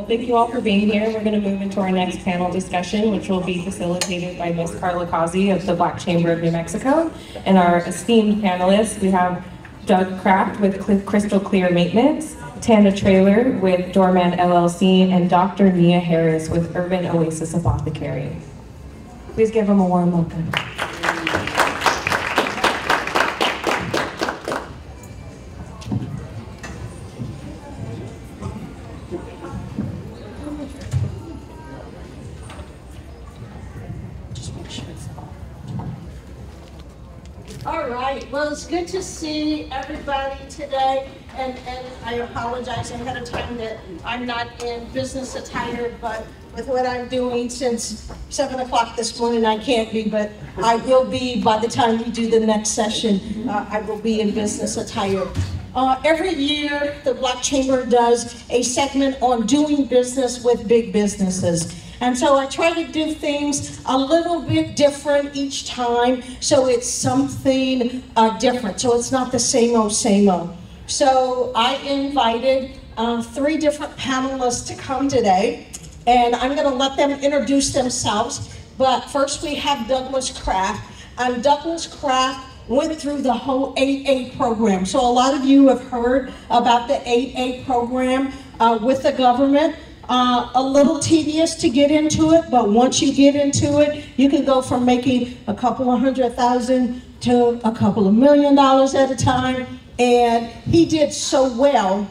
Well, thank you all for being here. We're going to move into our next panel discussion, which will be facilitated by Ms. Karla Causey of the Black Chamber of New Mexico. And our esteemed panelists, we have Doug Kraft with Crystal Clear Maintenance, Tana Traylor with Doorman LLC, and Dr. Nia Harris with Urban Oasis Apothecary. Please give them a warm welcome. All right, well, it's good to see everybody today, and I apologize ahead of time that I'm not in business attire, but with what I'm doing since 7 o'clock this morning, I can't be, but I will be by the time we do the next session. I will be in business attire. Every year, the Black Chamber does a segment on doing business with big businesses. And so I try to do things a little bit different each time, so it's something different, so it's not the same old, same old. So I invited 3 different panelists to come today, and I'm gonna let them introduce themselves. But first we have Douglas Kraft, and Douglas Kraft went through the whole 8A program. So a lot of you have heard about the 8A program with the government. A little tedious to get into it, but once you get into it, you can go from making a couple of $100,000 to a couple of $1 million at a time. And he did so well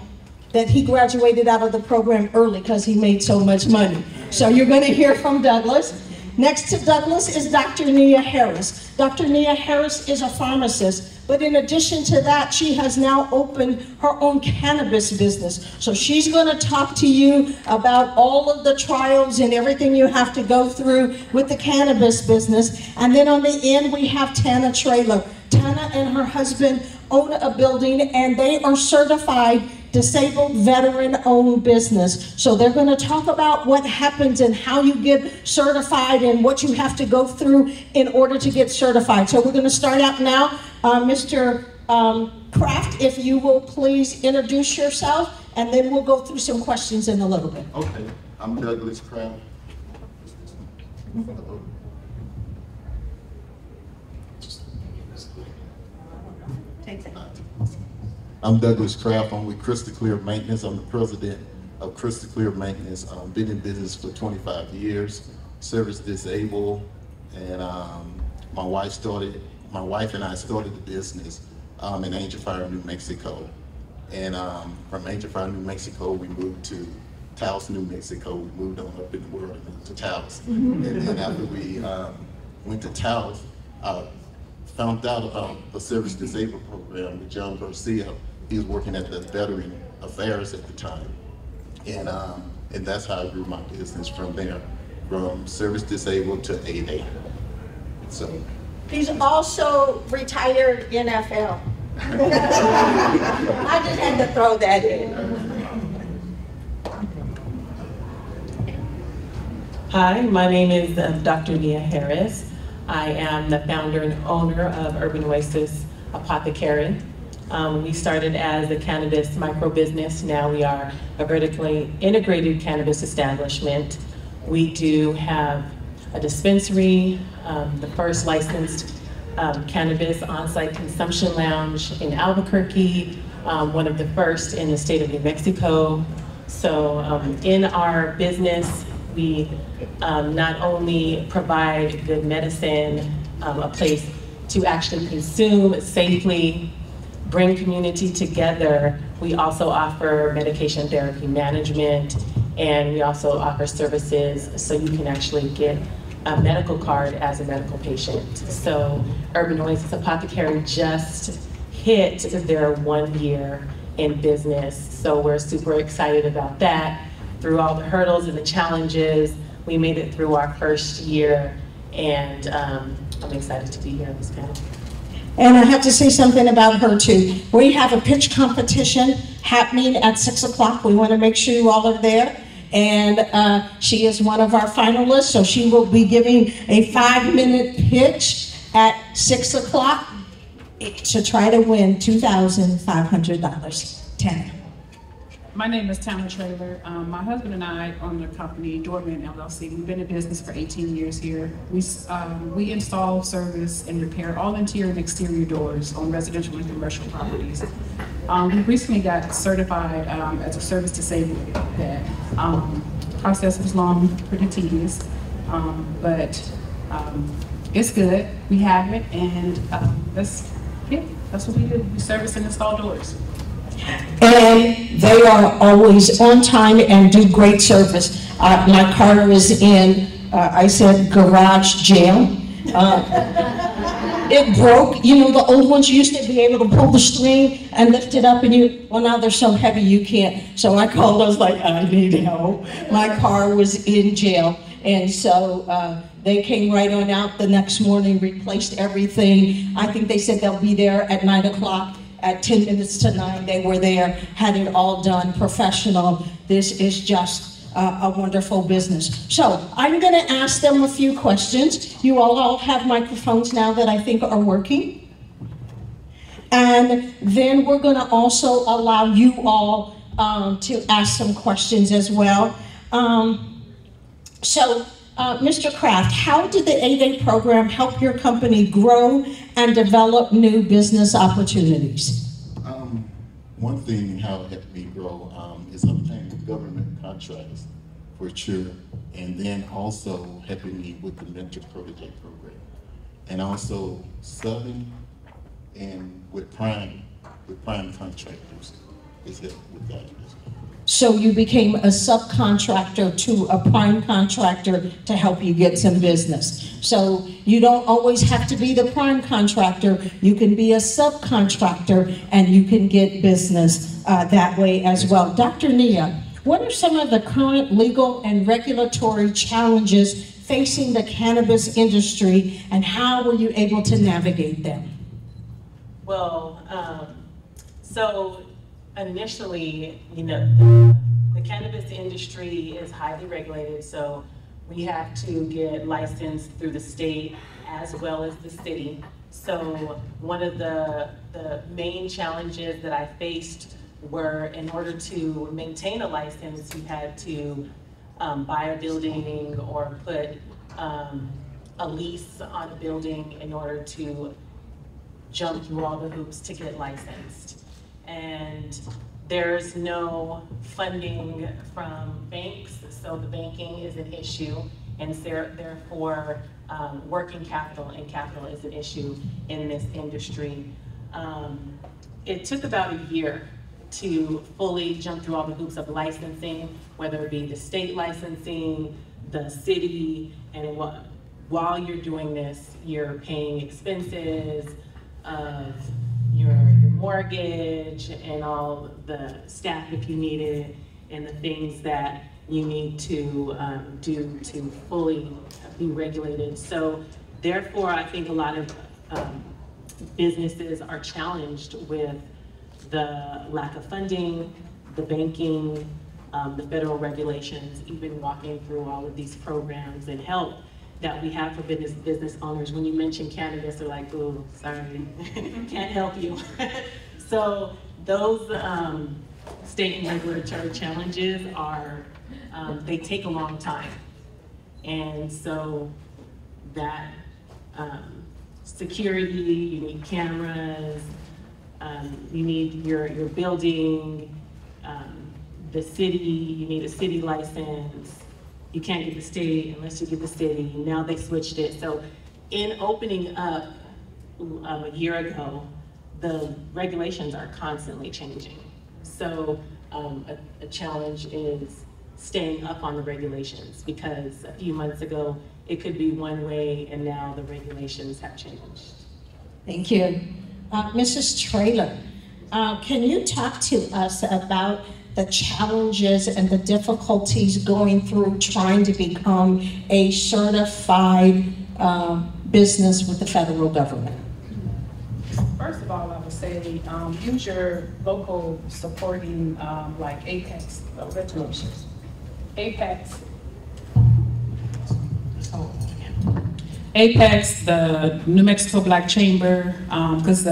that he graduated out of the program early because he made so much money. So you're going to hear from Douglas. Next to Douglas is Dr. Nia Harris. Dr. Nia Harris is a pharmacist, but in addition to that, she has now opened her own cannabis business. So she's going to talk to you about all of the trials and everything you have to go through with the cannabis business. And then on the end, we have Tana Traylor. Tana and her husband own a building, and they are certified disabled veteran-owned business. So they're going to talk about what happens and how you get certified and what you have to go through in order to get certified. So we're going to start out now. Mr. Kraft, if you will please introduce yourself, and then we'll go through some questions in a little bit. Okay, I'm Douglas Kraft. I'm Douglas Kraft. I'm with Crystal Clear Maintenance. I'm the president of Crystal Clear Maintenance. Been in business for 25 years, service disabled, and my wife and I started the business in Angel Fire, New Mexico. And from Angel Fire, New Mexico, we moved to Taos, New Mexico. We moved on up in the world and moved to Taos. And then after we went to Taos, I found out about the service disabled program with John Garcia. He was working at the Veteran Affairs at the time. And that's how I grew my business from there, from service disabled to 8A. So. He's also retired NFL. I just had to throw that in. Hi, my name is Dr. Nia Harris. I am the founder and owner of Urban Oasis Apothecary. We started as a cannabis micro business. Now we are a vertically integrated cannabis establishment. We do have a dispensary, the first licensed cannabis on-site consumption lounge in Albuquerque, one of the first in the state of New Mexico. So in our business, we not only provide good medicine, a place to actually consume safely, bring community together, we also offer medication therapy management, and we also offer services so you can actually get a medical card as a medical patient. So Urban Oasis Apothecary just hit their 1 year in business. So we're super excited about that. Through all the hurdles and the challenges, we made it through our first year, and I'm excited to be here on this panel. And I have to say something about her too. We have a pitch competition happening at 6 o'clock. We want to make sure you all are there. And she is one of our finalists, so she will be giving a 5-minute pitch at 6 o'clock to try to win $2,500. 10. My name is Tana Traylor. My husband and I own the company Doorman LLC. We've been in business for 18 years here. We install, service, and repair all interior and exterior doors on residential and commercial properties. We recently got certified as a service disabled pet. Process was long, pretty tedious, but it's good. We have it, and that's it. That's what we do. We service and install doors. And they are always on time and do great service. My car is in, I said garage jail. It broke. You know, the old ones used to be able to pull the string and lift it up, and well, now they're so heavy you can't. So I called, I was like, I need help. My car was in jail. And so they came right on out the next morning, replaced everything. I think they said they'll be there at 9 o'clock. At 10 minutes to 9, they were there, had it all done, professional. This is just a wonderful business. So I'm gonna ask them a few questions. You all have microphones now that I think are working. And then we're gonna also allow you all to ask some questions as well. Mr. Kraft, how did the 8A program help your company grow and develop new business opportunities? One thing how it helped me grow is obtaining government contracts for sure, and then also helping me with the mentor protege program, and also subbing and with prime contractors is helped with that. So you became a subcontractor to a prime contractor to help you get some business. So you don't always have to be the prime contractor. You can be a subcontractor and you can get business that way as well. Dr. Nia, what are some of the current legal and regulatory challenges facing the cannabis industry, and how were you able to navigate them? Well, so initially, you know, the cannabis industry is highly regulated, so we have to get licensed through the state as well as the city. So one of the main challenges that I faced were, in order to maintain a license, you had to buy a building or put a lease on a building in order to jump through all the hoops to get licensed. And there's no funding from banks, so the banking is an issue, and therefore working capital and capital is an issue in this industry. It took about a year to fully jump through all the hoops of licensing, whether it be the state licensing, the city, and while you're doing this, you're paying expenses of your mortgage and all the staff if you need it, and the things that you need to do to fully be regulated. So therefore, I think a lot of businesses are challenged with the lack of funding, the banking, the federal regulations, even walking through all of these programs and help that we have for business owners. When you mention cannabis, they're like, "Oh, sorry, can't help you." So those state and regulatory challenges are, they take a long time. And so that security, you need cameras, you need your building, the city, you need a city license. You can't get the state unless you get the city. Now they switched it. So in opening up a year ago, the regulations are constantly changing. So a challenge is staying up on the regulations, because a few months ago, it could be one way and now the regulations have changed. Thank you. Mrs. Traylor, can you talk to us about the challenges and the difficulties going through trying to become a certified business with the federal government? First of all, I would say use your local supporting like Apex regulations. Apex, the New Mexico Black Chamber, because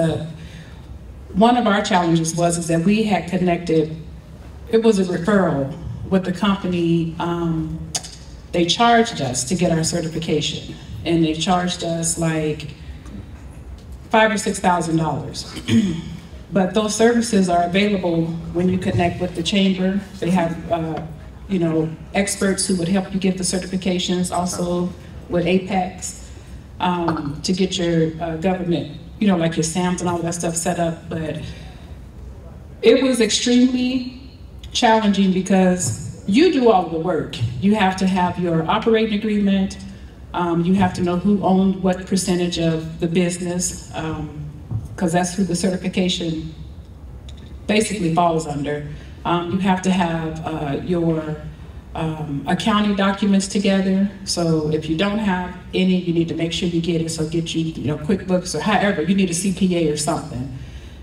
one of our challenges was that we had connected it was a referral with the company. They charged us to get our certification, and they charged us like $5,000 or $6,000. But those services are available when you connect with the chamber. They have, experts who would help you get the certifications, also with Apex, to get your government, like your SAMs and all that stuff set up. But it was extremely challenging because you do all of the work. You have to have your operating agreement. You have to know who owned what percentage of the business, because that's who the certification basically falls under. You have to have your accounting documents together. So if you don't have any, you need to make sure you get it. So get you, QuickBooks or however, you need a CPA or something.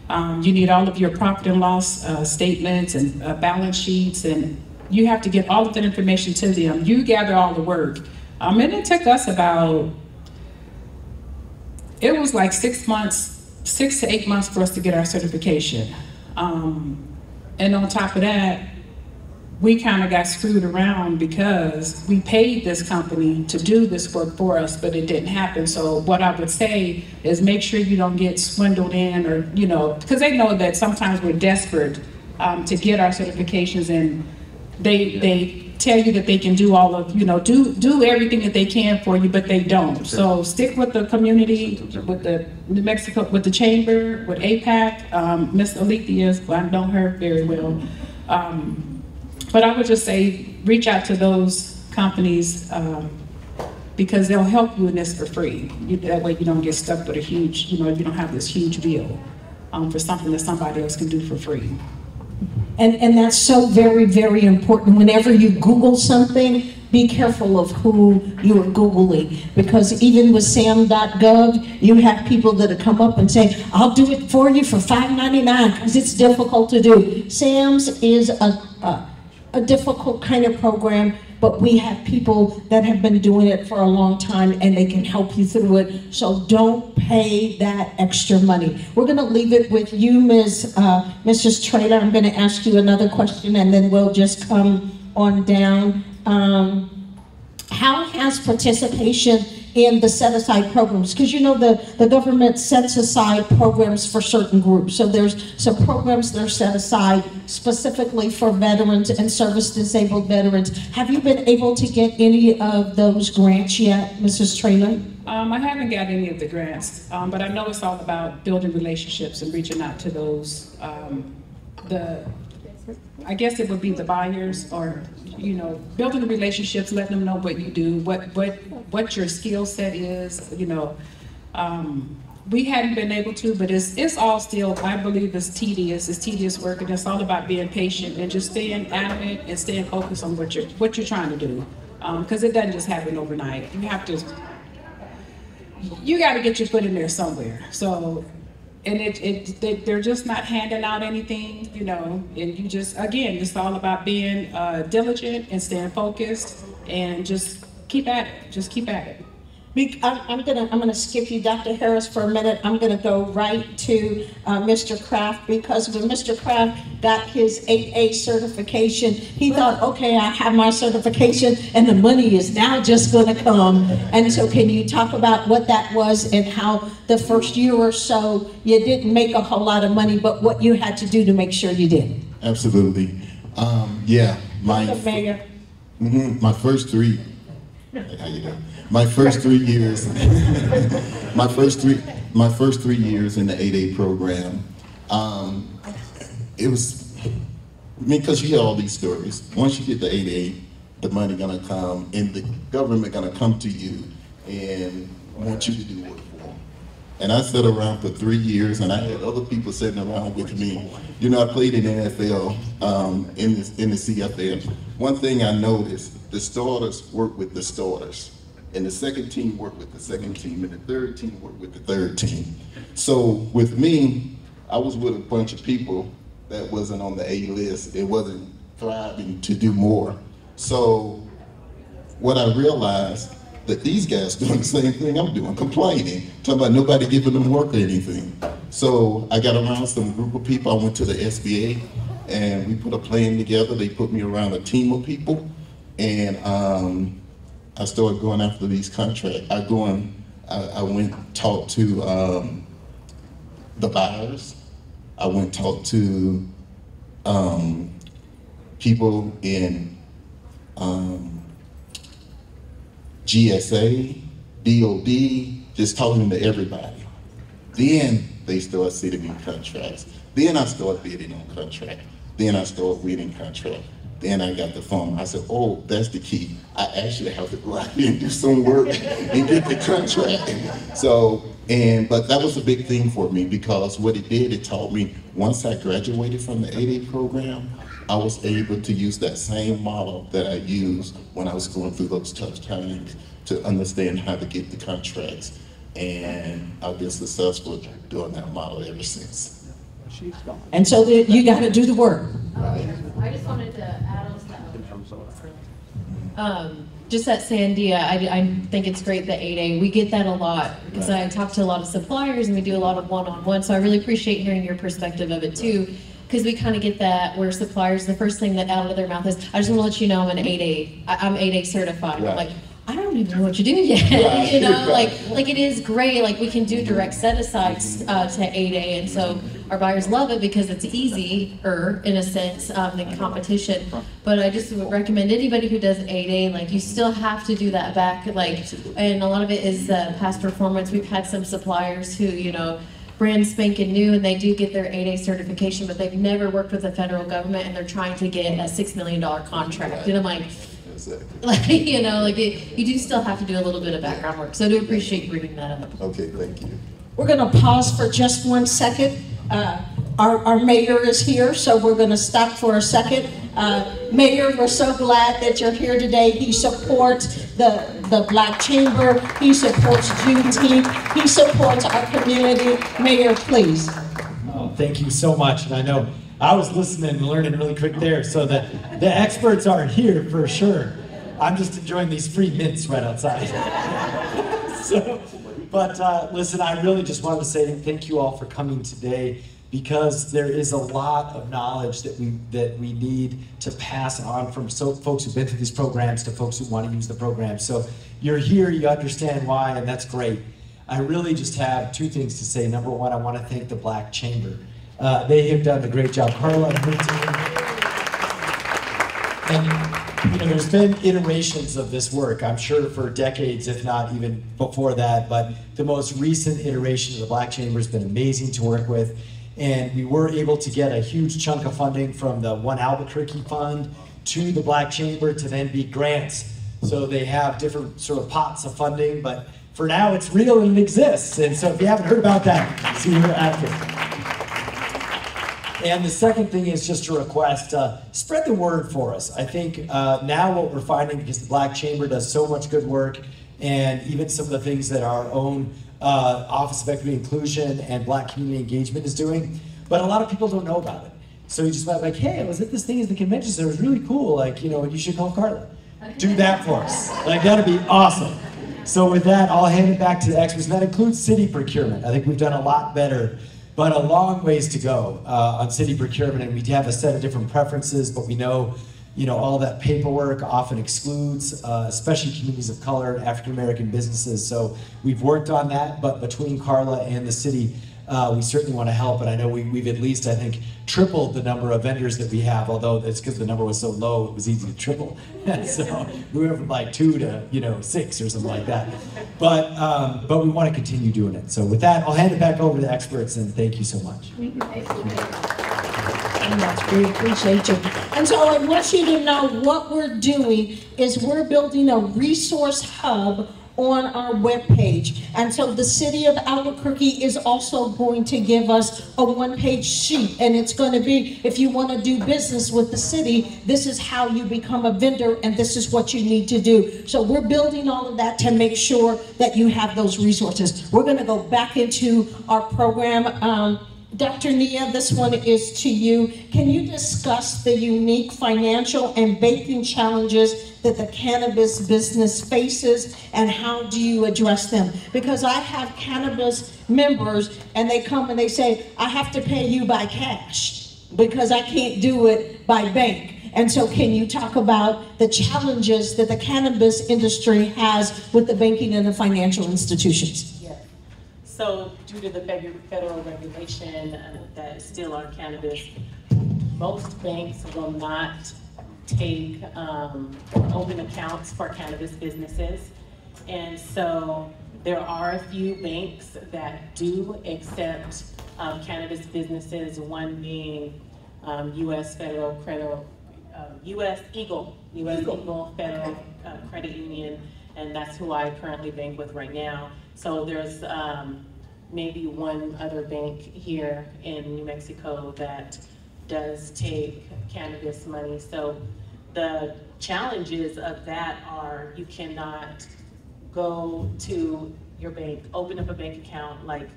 You need all of your profit and loss statements and balance sheets, and you have to get all of that information to them. You gather all the work. And it took us it was like 6 to 8 months for us to get our certification. And on top of that, we kind of got screwed around because we paid this company to do this work for us, but it didn't happen. So what I would say is make sure you don't get swindled in, or, because they know that sometimes we're desperate to get our certifications, and they tell you that they can do all of, do everything that they can for you, but they don't. So stick with the community, with the New Mexico, with the chamber, with APAC. Miss Alethea, I know her very well. But I would just say, reach out to those companies because they'll help you in this for free. That way you don't get stuck with a huge, you don't have this huge bill for something that somebody else can do for free. And that's so very, very important. Whenever you Google something, be careful of who you are Googling, because even with sam.gov, you have people that come up and say, I'll do it for you for $5.99 because it's difficult to do. SAMS is a difficult kind of program, but we have people that have been doing it for a long time and they can help you through it. So don't pay that extra money. We're going to leave it with you, Mrs. Traylor. I'm going to ask you another question and then we'll just come on down. How has participation in the set-aside programs, because the government sets aside programs for certain groups. So there's some programs that are set aside specifically for veterans and service-disabled veterans. Have you been able to get any of those grants yet, Mrs. Traylor? I haven't got any of the grants, but I know it's all about building relationships and reaching out to those, I guess it would be the buyers, or building the relationships, letting them know what you do, what your skill set is. We hadn't been able to, but it's all still, I believe, it's tedious work, and it's all about being patient and just staying adamant and staying focused on what you're trying to do, because it doesn't just happen overnight. You got to get your foot in there somewhere. So. And they're just not handing out anything, and you just, again, it's all about being diligent and staying focused and just keep at it. I'm gonna skip you, Dr. Harris, for a minute. I'm gonna go right to Mr. Kraft, because when Mr. Kraft got his 8A certification, he thought, okay, I have my certification and the money is now just gonna come. And so can you talk about what that was and how the first year or so you didn't make a whole lot of money, but what you had to do to make sure you did? Absolutely. My first 3 My first 3 years, my first three years in the 8A program, it was, because you hear all these stories. Once you get the 8A, the money gonna come, and the government gonna come to you and want you to do work for them. And I sat around for 3 years, and I had other people sitting around with me. I played in the NFL, in the CFL. One thing I noticed, the starters work with the starters. And the second team worked with the second team, and the third team worked with the third team. So with me, I was with a bunch of people that wasn't on the A list. It wasn't thriving to do more. So what I realized, that these guys doing the same thing I'm doing, complaining, talking about nobody giving them work or anything. So I got around some group of people. I went to the SBA, and we put a plan together. They put me around a team of people, and I started going after these contracts. I went and talked to the buyers. I went and talked to people in GSA, DOD, just talking to everybody. Then they start sending me contracts. Then I start bidding on contract. Then I start winning contract. Then I got the phone. I said, oh, that's the key. I actually have to go out there and do some work and get the contract. So, but that was a big thing for me, because what it did, it taught me, once I graduated from the 8A program, I was able to use that same model that I used when I was going through those tough times to understand how to get the contracts. And I've been successful doing that model ever since. And so you got to do the work. I just wanted to add on stuff. Just at Sandia, I think it's great that 8A, we get that a lot, because I talk to a lot of suppliers and we do a lot of one-on-one, so I really appreciate hearing your perspective of it too, because we kind of get that where suppliers, the first thing that out of their mouth is, I just want to let you know I'm an 8A, I'm 8A certified. Right. I'm like, I don't even know what you're doing yet. Right. You know, like it is great. Like we can do direct set-asides to 8A, and so our buyers love it because it's easier in a sense than competition. But I just would recommend anybody who does 8A, like you still have to do that back, like, and a lot of it is past performance. We've had some suppliers who, you know, brand spanking new, and they do get their 8A certification, but they've never worked with the federal government, and they're trying to get a $6 million contract. And I'm like, like, you know, like you do still have to do a little bit of background work. So I do appreciate you bringing that up. Okay, thank you. We're going to pause for just 1 second. Our mayor is here, so we're going to stop for a second. Mayor, we're so glad that you're here today. He supports the Black Chamber. He supports Juneteenth. He supports our community. Mayor, please. Oh, thank you so much. And I know I was listening and learning really quick there, so that the experts are here for sure. I'm just enjoying these free mints right outside. But listen, I really just wanted to say thank you all for coming today, because there is a lot of knowledge that we need to pass on from folks who've been through these programs to folks who want to use the program. So you're here, you understand why, and that's great. I really just have two things to say. Number one, I want to thank the Black Chamber. They have done a great job. Karla and her team. And you know, there's been iterations of this work, I'm sure for decades, if not even before that, but the most recent iteration of the Black Chamber has been amazing to work with. And we were able to get a huge chunk of funding from the One Albuquerque Fund to the Black Chamber to then be grants. So they have different sort of pots of funding, but for now it's real and it exists. And so if you haven't heard about that, see her after. And the second thing is just a request, spread the word for us. I think now what we're finding, because the Black Chamber does so much good work, and even some of the things that our own Office of Equity Inclusion and Black Community Engagement is doing, but a lot of people don't know about it. So you just might be like, hey, I was at this thing at the convention center, it was really cool, like, you know, you should call Karla. Do that for us. Like, that'd be awesome. So with that, I'll hand it back to the experts, and that includes city procurement. I think we've done a lot better, but a long ways to go on city procurement, and we have a set of different preferences, but we know, you know, all that paperwork often excludes, especially communities of color and African-American businesses. So we've worked on that, but between Karla and the city, we certainly want to help, and I know we've at least, I think, tripled the number of vendors that we have, although it's because the number was so low, it was easy to triple. So we went from like 2 to, you know, 6 or something like that. But we want to continue doing it. So with that, I'll hand it back over to the experts, and thank you so much. We appreciate you. And so I want you to know what we're doing is we're building a resource hub on our webpage. And so the city of Albuquerque is also going to give us a one-page sheet, and it's going to be, if you want to do business with the city, this is how you become a vendor, and this is what you need to do. So we're building all of that to make sure that you have those resources. We're going to go back into our program. Dr. Nia, this one is to you. Can you discuss the unique financial and banking challenges that the cannabis business faces, and how do you address them? Because I have cannabis members, and they come and they say, I have to pay you by cash. because I can't do it by bank. And so can you talk about the challenges that the cannabis industry has with the banking and the financial institutions? Yes. So due to the federal regulation that is still on cannabis, most banks will not take or open accounts for cannabis businesses. And so there are a few banks that do accept cannabis businesses, one being U.S. Federal Credit, U.S. Eagle Federal Credit Union, and that's who I currently bank with right now. So there's maybe one other bank here in New Mexico that does take cannabis money. So the challenges of that are you cannot go to your bank, open up a bank account like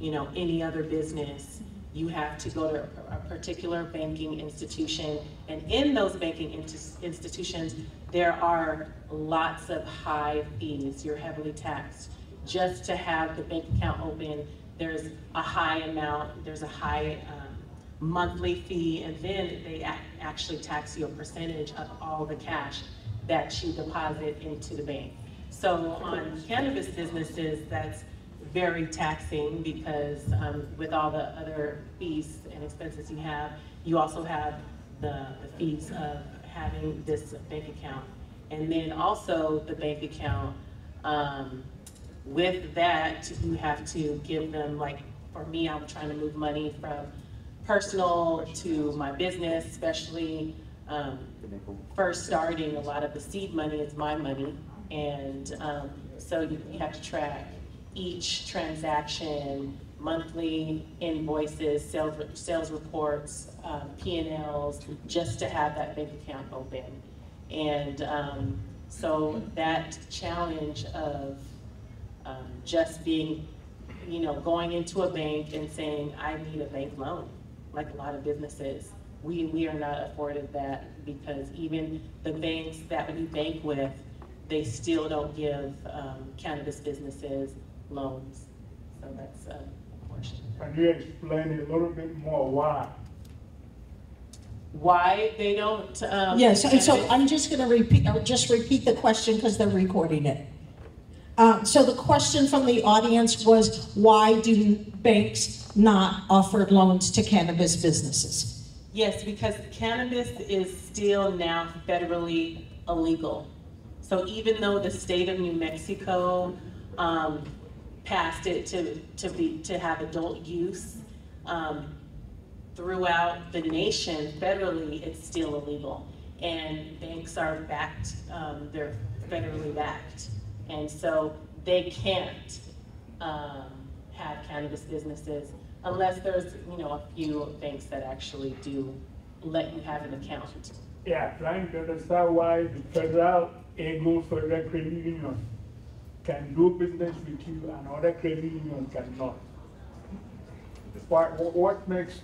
any other business. You have to go to a particular banking institution, and in those banking institutions, there are lots of high fees. You're heavily taxed. Just to have the bank account open, there's a high amount, there's a high monthly fee, and then they actually tax you a percentage of all the cash that you deposit into the bank. So on cannabis businesses, that's very taxing because with all the other fees and expenses you have, you also have the fees of having this bank account. And then also the bank account, with that, you have to give them, like for me, I'm trying to move money from personal to my business, especially first starting, a lot of the seed money is my money. And so you have to track each transaction, monthly invoices, sales reports, P&Ls, just to have that bank account open. And so that challenge of just being, going into a bank and saying, I need a bank loan, like a lot of businesses, we are not afforded that, because even the banks that we bank with, they still don't give cannabis businesses loans. So that's a portion. Can you explain a little bit more why? Why they don't? Yes, so I'm just going to repeat the question because they're recording it. So the question from the audience was, why do banks not offer loans to cannabis businesses? Yes, because cannabis is still now federally illegal. So even though the state of New Mexico passed it to have adult use, throughout the nation, federally, it's still illegal. And banks are backed, they're federally backed. And so they can't have cannabis businesses unless there's, a few banks that actually do let you have an account. Yeah, trying to understand why the federal Eagle Federal Credit Union can do business with you and other credit unions cannot. What makes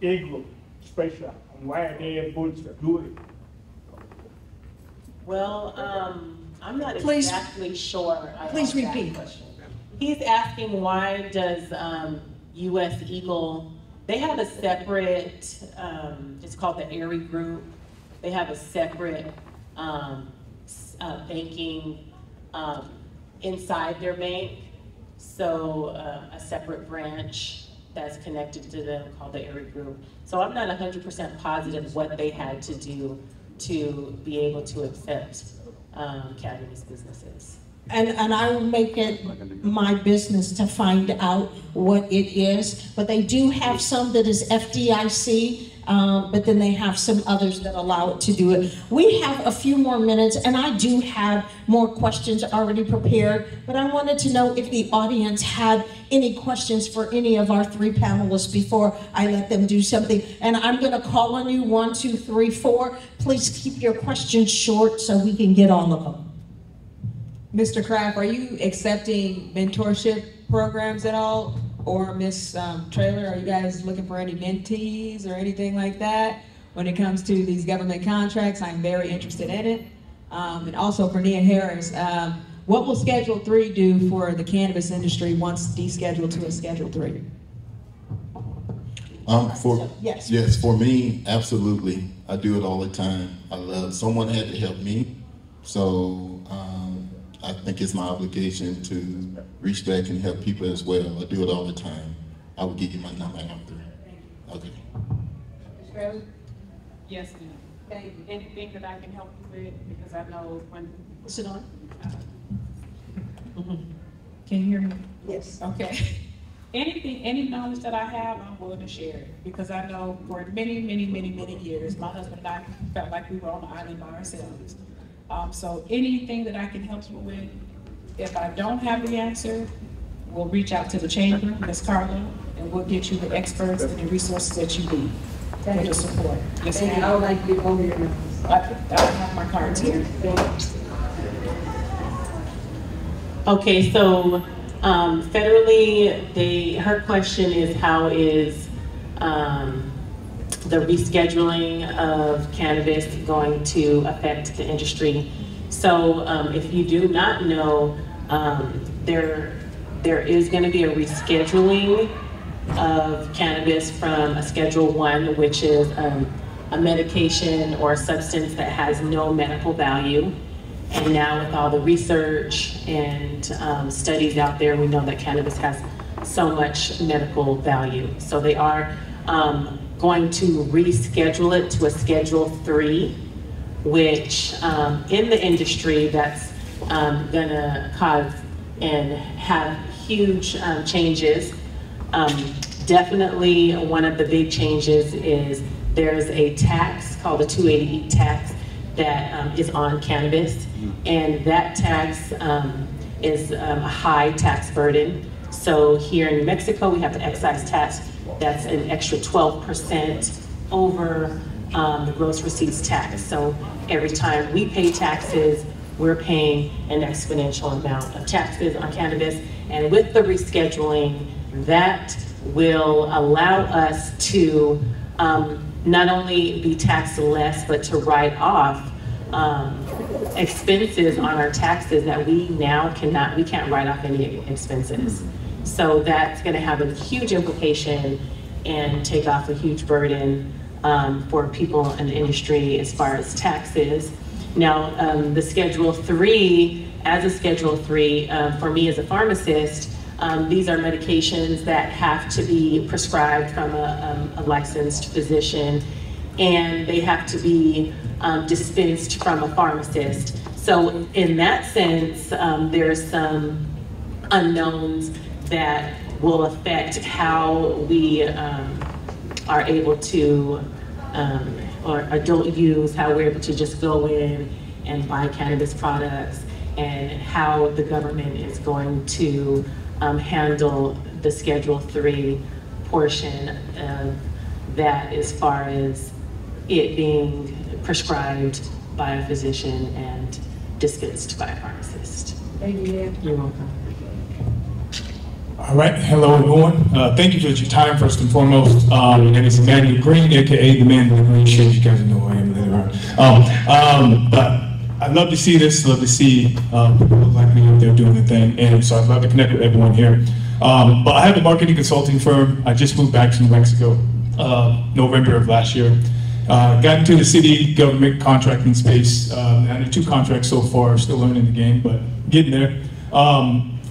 Eagle special, and why are they able to do it? Well, I'm not exactly sure. Please repeat. He's asking, why does U.S. Eagle, they have a separate, it's called the Airy Group. They have a separate banking inside their bank. So a separate branch that's connected to them called the Airy Group. So I'm not 100% positive what they had to do to be able to accept cannabis businesses. And I will make it my business to find out what it is. But they do have some that is FDIC, but then they have some others that allow it to do it. We have a few more minutes, and I do have more questions already prepared, but I wanted to know if the audience had any questions for any of our three panelists before I let them do something. And I'm gonna call on you, 1, 2, 3, 4. Please keep your questions short so we can get all of them. Mr. Kraft, are you accepting mentorship programs at all? Or Ms. Traylor, are you guys looking for any mentees or anything like that? When it comes to these government contracts, I'm very interested in it. And also for Nia Harris, what will Schedule 3 do for the cannabis industry once descheduled to a Schedule 3? Yes. Yes, for me, absolutely. I do it all the time. I love, someone had to help me. So I think it's my obligation to reach back and help people as well. I do it all the time. I will give you my number after. Okay. Yes, ma'am. Anything that I can help you with, because I know when. Is it on? Can you hear me? Yes. Okay. Anything, any knowledge that I have, I'm willing to share it, because I know for many, many, many, many years, my husband and I felt like we were on the island by ourselves. So anything that I can help you with, if I don't have the answer, we'll reach out to the chamber, Ms. Karla, and we'll get you the experts and the resources that you need for the support. Yes, ma'am. I would like to get over your numbers. I have my cards here. Okay, so federally, her question is how is the rescheduling of cannabis going to affect the industry? So if you do not know, there is going to be a rescheduling of cannabis from a Schedule I, which is a medication or a substance that has no medical value. And now with all the research and studies out there, we know that cannabis has so much medical value. So they are going to reschedule it to a Schedule III, which in the industry that's gonna cause and have huge changes. Definitely one of the big changes is there's a tax called the 280E tax that is on cannabis, and that tax is a high tax burden. So here in New Mexico, we have the excise tax that's an extra 12% over the gross receipts tax. So every time we pay taxes, we're paying an exponential amount of taxes on cannabis. And with the rescheduling, that will allow us to not only be taxed less, but to write off expenses on our taxes that we now we can't write off any expenses. So that's gonna have a huge implication and take off a huge burden for people in the industry as far as taxes. Now, the Schedule III, as a Schedule III, for me as a pharmacist, these are medications that have to be prescribed from a licensed physician, and they have to be dispensed from a pharmacist. So in that sense, there's some unknowns that will affect how we are able to, or adult use, how we're able to just go in and buy cannabis products, and how the government is going to handle the Schedule III portion of that, as far as it being prescribed by a physician and dispensed by a pharmacist. Thank you. You're welcome. All right, hello everyone. Thank you for your time, first and foremost. My name is Emmanuel Green, aka the man in the green shirt. You guys know who I am later on. But I'd love to see this, love to see people look like me out there doing the thing, and so I'd love to connect with everyone here. But I have a marketing consulting firm. I just moved back to New Mexico, November of last year. Got into the city government contracting space. I had 2 contracts so far, still learning the game, but getting there.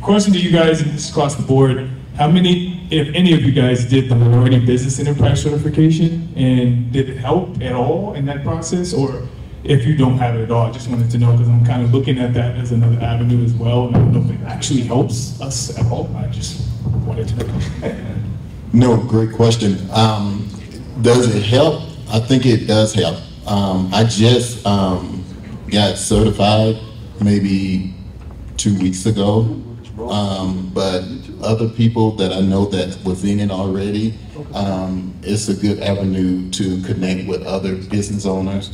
Question to you guys, and this is across the board, how many, if any of you guys, did the minority business enterprise certification, and did it help at all in that process? Or if you don't have it at all, I just wanted to know, because I'm kind of looking at that as another avenue as well, and I don't know if it actually helps us at all. I just wanted to know. No, great question. Does it help? I think it does help. I just got certified maybe 2 weeks ago. But other people that I know that was in it already, it's a good avenue to connect with other business owners,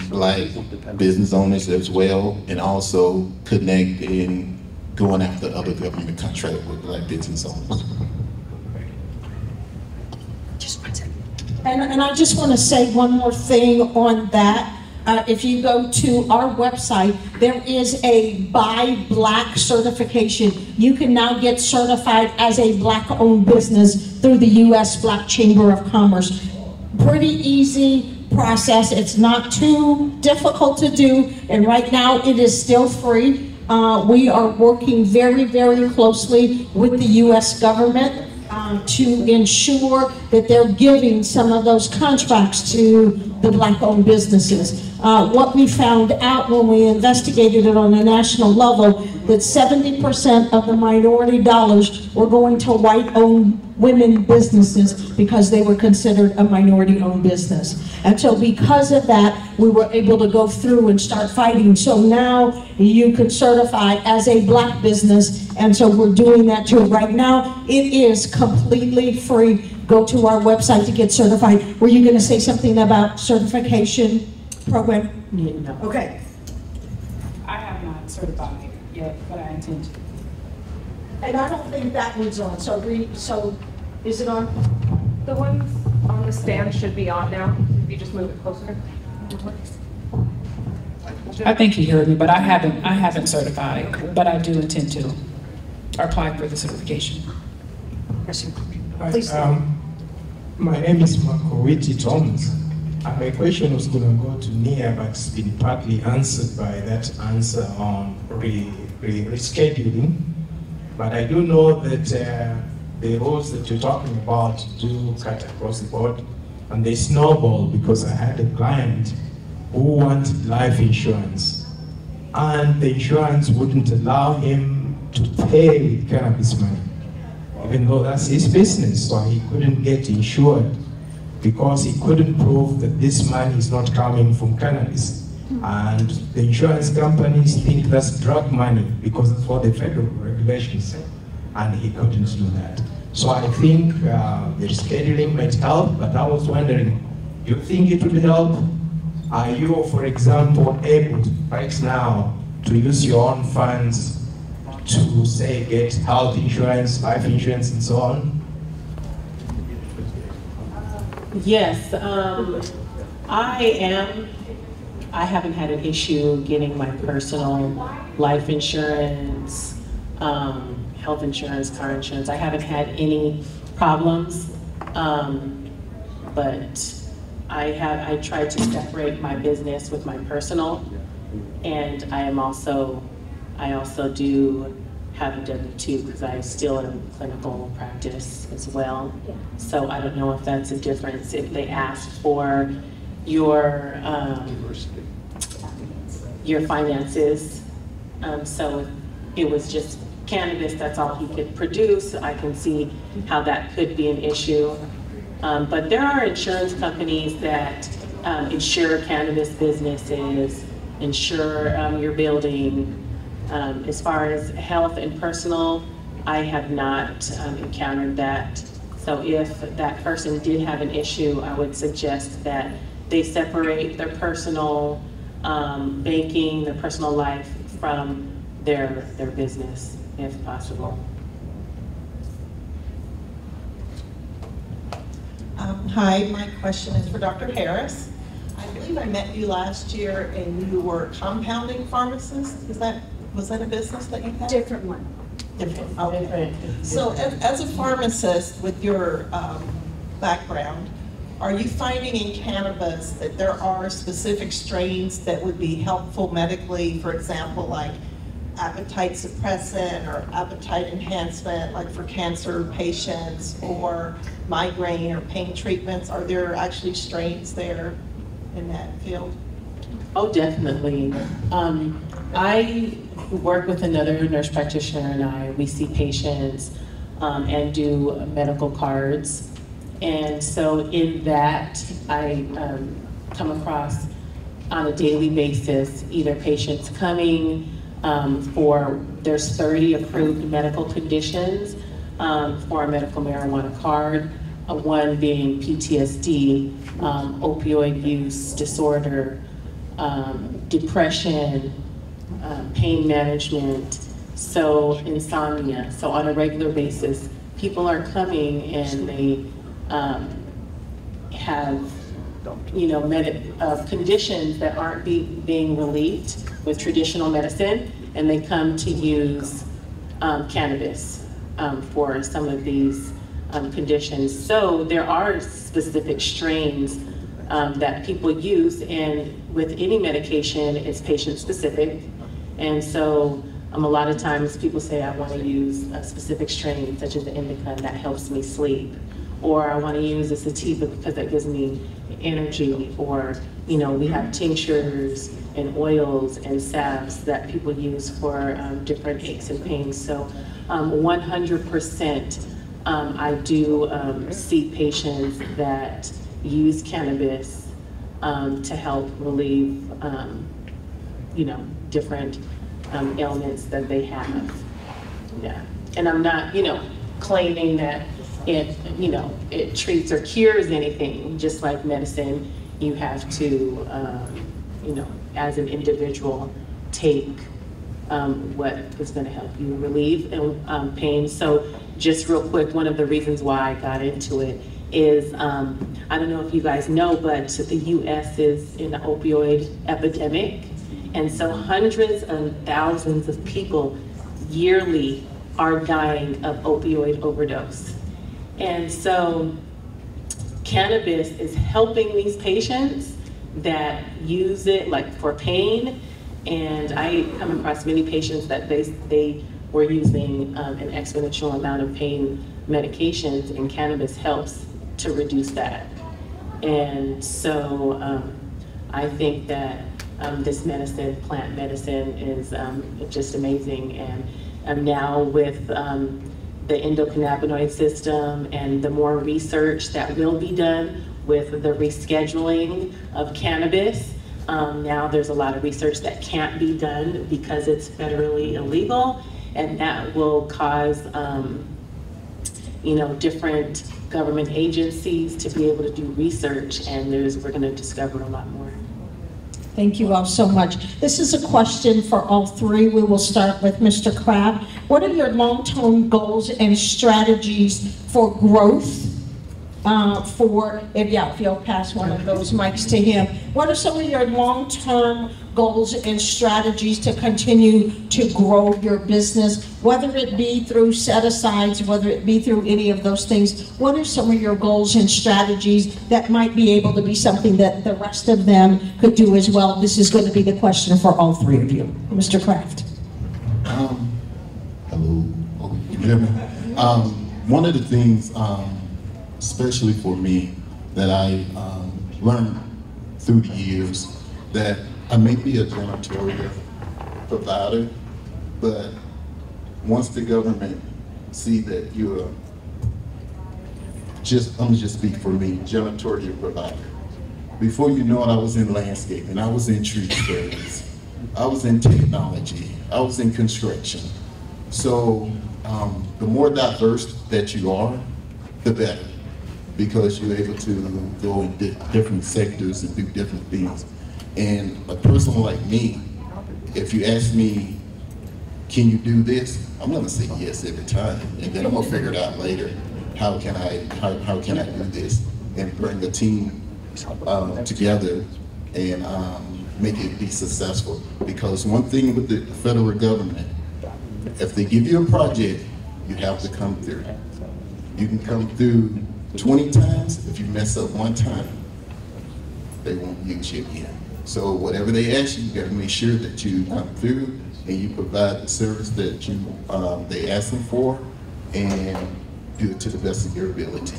Black business owners as well, and also connect in going after other government contracts with Black business owners. And I just want to say one more thing on that. if you go to our website, there is a Buy Black certification. You can now get certified as a Black-owned business through the U.S. Black Chamber of Commerce. Pretty easy process. It's not too difficult to do, and right now it is still free. We are working very, very closely with the U.S. government to ensure that they're giving some of those contracts to the Black-owned businesses. What we found out when we investigated it on a national level, that 70% of the minority dollars were going to white-owned women businesses because they were considered a minority-owned business. And so because of that, we were able to go through and start fighting. So now you could certify as a Black business, and so we're doing that too. Right now, it is completely free. Go to our website to get certified. Were you going to say something about certification program? No. Okay. I have not certified yet, but I intend to. And I don't think that one's on. So is it on? The ones on the stand should be on now, if you just move it closer. I think he heard me, but I haven't certified, but I do intend to apply for the certification. Please. My name is Makowiti Thomas. My question was going to go to Nia, but it's been partly answered by that answer on rescheduling. But I do know that the roles that you're talking about do cut across the board, and they snowball, because I had a client who wanted life insurance, and the insurance wouldn't allow him to pay with cannabis money, even though that's his business. So he couldn't get insured because he couldn't prove that this money is not coming from cannabis. And the insurance companies think that's drug money because that's what the federal regulations say, and he couldn't do that. So I think the rescheduling might help, but I was wondering, do you think it would help? Are you, for example, able right now to use your own funds to, say, get health insurance, life insurance, and so on? Yes, I haven't had an issue getting my personal life insurance, health insurance, car insurance. I haven't had any problems, but I try to separate my business with my personal, and I also do have a W-2 because I still am in clinical practice as well. So I don't know if that's a difference if they ask for your finances. So if it was just cannabis, that's all he could produce, I can see how that could be an issue. But there are insurance companies that insure cannabis businesses, insure your building. As far as health and personal, I have not encountered that. So if that person did have an issue, I would suggest that they separate their personal banking, their personal life from their business, if possible. Hi, my question is for Dr. Harris. I believe I met you last year and you were a compounding pharmacist. Was that a business that you had? Different one. Different, okay. So as a pharmacist with your background, are you finding in cannabis that there are specific strains that would be helpful medically, for example, like appetite suppressant or appetite enhancement, like for cancer patients, or migraine or pain treatments? Are there actually strains there in that field? Oh, definitely. I work with another nurse practitioner, and we see patients and do medical cards. And so in that, I come across on a daily basis either patients coming there's 30 approved medical conditions for a medical marijuana card, one being PTSD, opioid use disorder, depression, pain management, so insomnia. So on a regular basis, people are coming and they have conditions that aren't being relieved with traditional medicine, and they come to use cannabis for some of these conditions. So there are specific strains that people use, and with any medication, it's patient specific. And so a lot of times people say, I want to use a specific strain, such as the indica, and that helps me sleep. Or I want to use a sativa because that gives me energy. Or, we have tinctures and oils and salves that people use for different aches and pains. So 100% I do see patients that use cannabis to help relieve, different ailments that they have. Yeah, and I'm not, claiming that it treats or cures anything. Just like medicine, you have to, as an individual, take what is going to help you relieve pain. So just real quick, one of the reasons why I got into it is, I don't know if you guys know, but the US is in an opioid epidemic. And so hundreds of thousands of people yearly are dying of opioid overdose. And so cannabis is helping these patients that use it for pain. And I come across many patients that they were using an exponential amount of pain medications, and cannabis helps to reduce that. And so I think that this medicine, plant medicine, is just amazing. And now with the endocannabinoid system and the more research that will be done with the rescheduling of cannabis, now there's a lot of research that can't be done because it's federally illegal, and that will cause different government agencies to be able to do research, and we're going to discover a lot more. Thank you all so much. This is a question for all three. We will start with Mr. Kraft. What are your long-term goals and strategies for growth? If you'll pass one of those mics to him. What are some of your long-term goals and strategies to continue to grow your business, whether it be through set-asides, whether it be through any of those things? What are some of your goals and strategies that might be able to be something that the rest of them could do as well? This is going to be the question for all three of you. Mr. Kraft. Hello. Oh, you hear me? One of the things, especially for me, that I learned through the years, that I may be a janitorial provider, but once the government see that you're I'm gonna just speak for me, janitorial provider. Before you know it, I was in landscaping, I was in tree service, I was in technology, I was in construction. So the more diverse that you are, the better, because you're able to go in different sectors and do different things. And a person like me, if you ask me, can you do this? I'm gonna say yes every time, and then I'm gonna figure it out later. How can I do this and bring a team together and make it be successful? Because one thing with the federal government, if they give you a project, you have to come through. You can come through 20 times. If you mess up one time, they won't use you again. So whatever they ask you, you got to make sure that you come through and you provide the service that they ask them for, and do it to the best of your ability.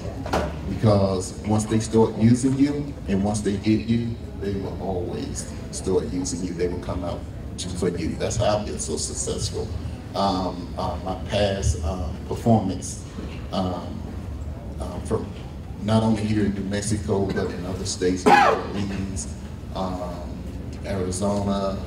Because once they start using you, and once they get you, they will always start using you. They will come out for you. That's how I've been so successful. My past performance from not only here in New Mexico, but in other states, New Orleans, Arizona,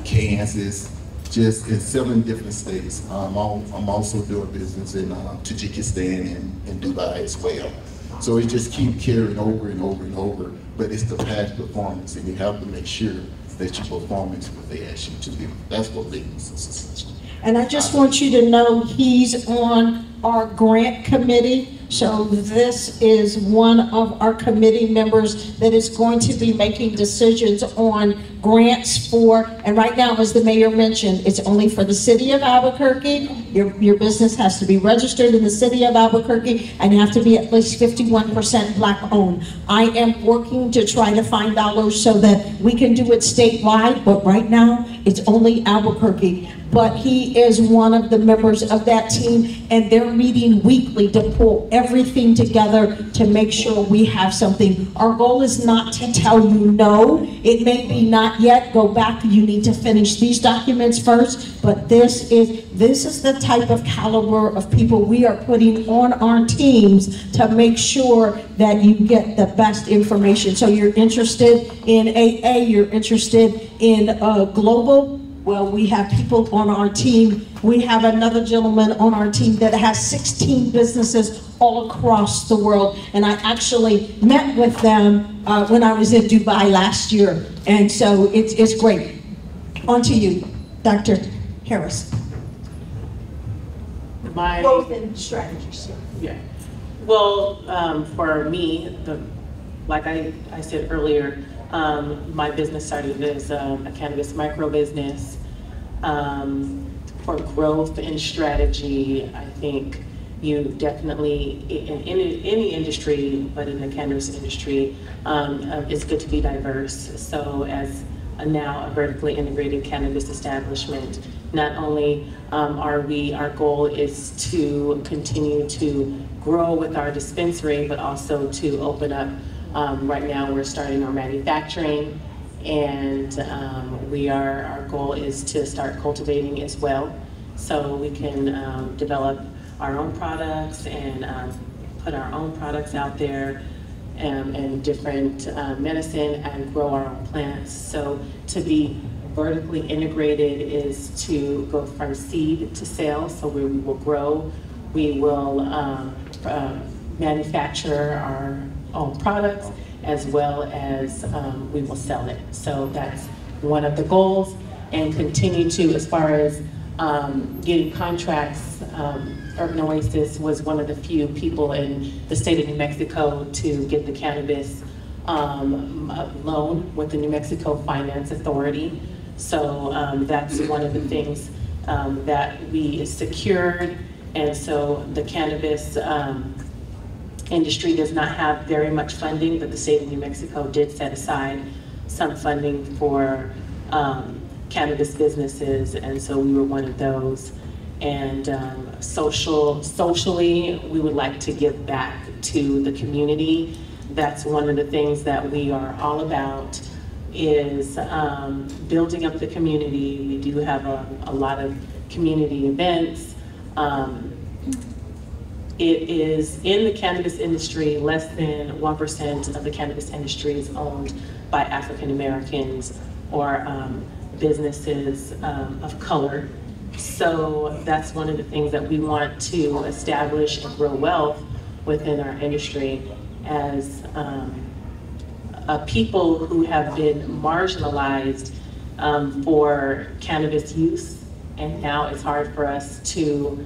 Kansas, just in 7 different states. I'm also doing business in Tajikistan and Dubai as well. So it just keeps carrying over and over and over, but it's the past performance, and you have to make sure that your performance what they ask you to do. That's what makes me successful. And I just want you to know he's on our grant committee, So this is one of our committee members that is going to be making decisions on grants for, and right now, as the mayor mentioned, it's only for the city of Albuquerque. Your business has to be registered in the city of Albuquerque and have to be at least 51% Black owned. I am working to try to find dollars so that we can do it statewide, but right now, it's only Albuquerque. But he is one of the members of that team, and they're meeting weekly to pull everything together to make sure we have something. Our goal is not to tell you no. It may be not yet. Go back. You need to finish these documents first. But this is the type of caliber of people we are putting on our teams to make sure that you get the best information. So you're interested in AA, you're interested in global. Well, we have people on our team. We have another gentleman on our team that has 16 businesses all across the world. And I actually met with them when I was in Dubai last year. And so it's great. On to you, Dr. Harris. Growth and strategies. Yeah. Well, for me, like I said earlier, my business started as a cannabis micro business. For growth and strategy, I think you definitely, in any industry, but in the cannabis industry, it's good to be diverse. So as now a vertically integrated cannabis establishment, not only our goal is to continue to grow with our dispensary, but also to open up. Right now we're starting our manufacturing, and our goal is to start cultivating as well, so we can develop our own products and put our own products out there, and different medicine, and grow our own plants. So to be vertically integrated is to go from seed to sale. So we will grow, we will manufacture our own products, as well as we will sell it. So that's one of the goals, and continue to, as far as getting contracts, Urban Oasis was one of the few people in the state of New Mexico to get the cannabis loan with the New Mexico Finance Authority. So that's one of the things that we secured. And so the cannabis industry does not have very much funding, but the state of New Mexico did set aside some funding for cannabis businesses, and so we were one of those. And socially, we would like to give back to the community. That's one of the things that we are all about, is building up the community. We do have a lot of community events. It is in the cannabis industry, less than 1% of the cannabis industry is owned by African Americans or businesses of color. So that's one of the things that we want to establish and grow wealth within our industry, as people who have been marginalized for cannabis use, and now it's hard for us to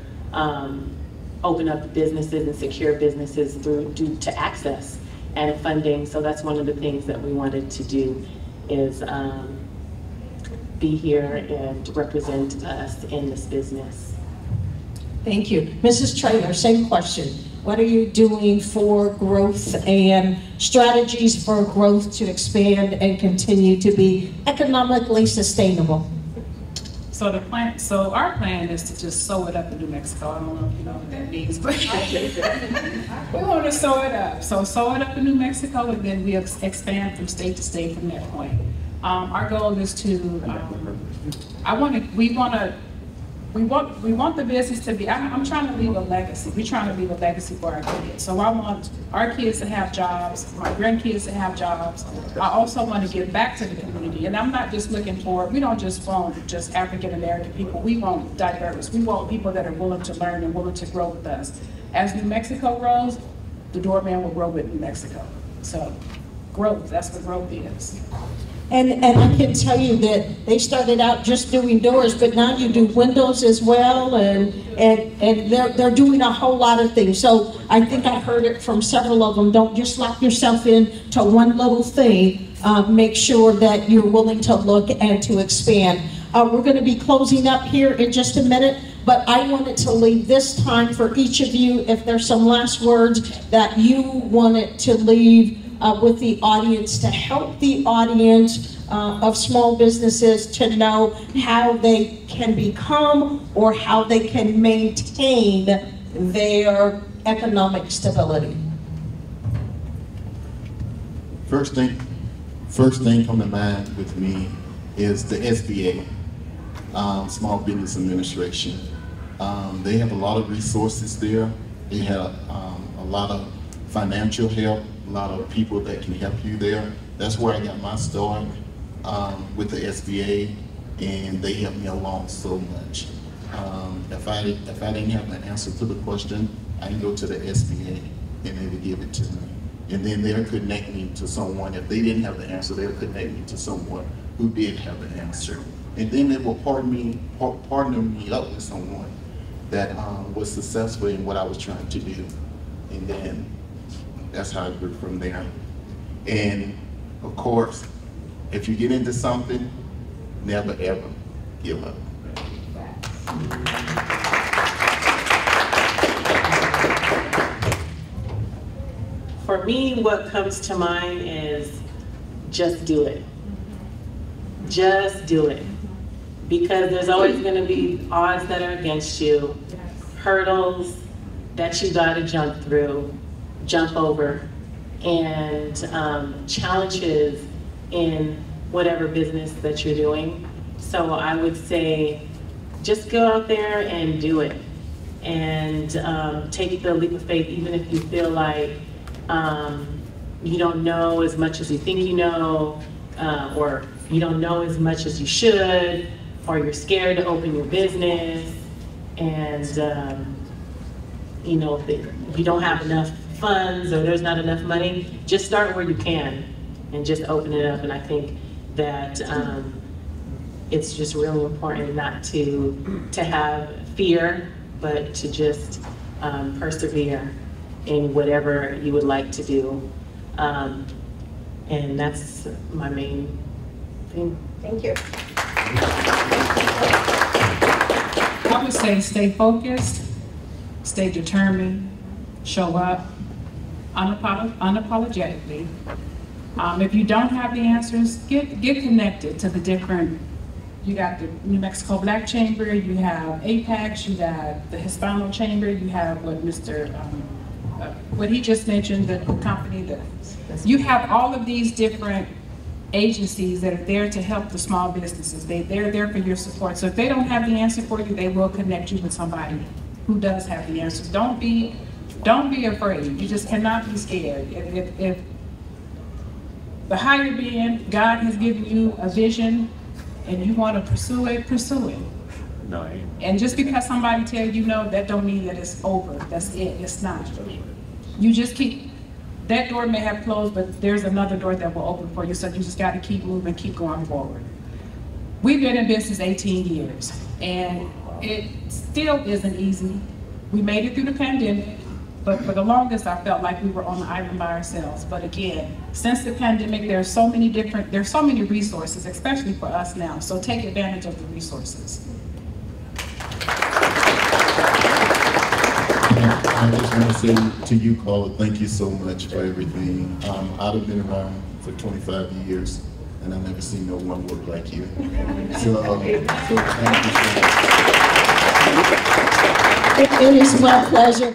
open up businesses and secure businesses due to access and funding. So that's one of the things that we wanted to do, is be here and represent us in this business. Thank you. Mrs. Traylor, same question. What are you doing for growth and strategies for growth to expand and continue to be economically sustainable? So our plan is to just sew it up in New Mexico. I don't know if you know what that means, but we want to sew it up. So sew it up in New Mexico, and then we expand from state to state from that point. Our goal is to, we want the business to be, I'm trying to leave a legacy. We're trying to leave a legacy for our kids. So I want our kids to have jobs, my grandkids to have jobs. I also want to give back to the community. And I'm not just looking for, we don't just want just African American people. We want diverse. We want people that are willing to learn and willing to grow with us. As New Mexico grows, the doorman will grow with New Mexico. So growth, that's what growth is. And I can tell you that they started out just doing doors, but now you do windows as well, and they're doing a whole lot of things. So I think I heard it from several of them. Don't just lock yourself into one little thing. Make sure that you're willing to look and to expand. We're going to be closing up here in just a minute, but I wanted to leave this time for each of you, if there's some last words that you wanted to leave with the audience, to help the audience of small businesses to know how they can become or how they can maintain their economic stability. First thing come to mind with me is the SBA, Small Business Administration. They have a lot of resources there. They have a lot of financial help, a lot of people that can help you there. That's where I got my start with the SBA, and they helped me along so much. If I didn't have an answer to the question, I can go to the SBA and they would give it to me. And then they'll connect me to someone. If they didn't have the answer, they'll connect me to someone who did have the answer. And then they will partner me up with someone that was successful in what I was trying to do. And then that's how I grew from there. And of course, if you get into something, never ever give up. For me, what comes to mind is just do it. Just do it. Because there's always going to be odds that are against you, hurdles that you got to jump over, and challenges in whatever business that you're doing. So I would say just go out there and do it. And take the leap of faith, even if you feel like you don't know as much as you think you know, or you don't know as much as you should, or you're scared to open your business, and you know, if you don't have enough funds or there's not enough money, just start where you can and just open it up. And I think that it's just really important not to have fear, but to just persevere in whatever you would like to do. And that's my main thing. Thank you. I would say stay focused, stay determined, show up unapologetically. If you don't have the answers, get connected to the different. You got the New Mexico Black Chamber, you have APACS, you got the Hispano Chamber, you have what he just mentioned, the company that you have all of these different agencies that are there to help the small businesses. They're there for your support. So if they don't have the answer for you, they will connect you with somebody who does have the answers. Don't be afraid. You just cannot be scared. If the higher being, God has given you a vision and you want to pursue it, pursue it. No. And just because somebody tells you no, that don't mean that it's over. That's it. It's not. You just keep, that door may have closed, but there's another door that will open for you. So you just got to keep moving, keep going forward. We've been in business 18 years, and it still isn't easy. We made it through the pandemic, but for the longest, I felt like we were on the island by ourselves. But again, since the pandemic, there's so many resources, especially for us now. So take advantage of the resources. I just want to say to you, Karla, thank you so much for everything. I've been around for 25 years, and I've never seen no one work like you. So thank you so much. It is my pleasure.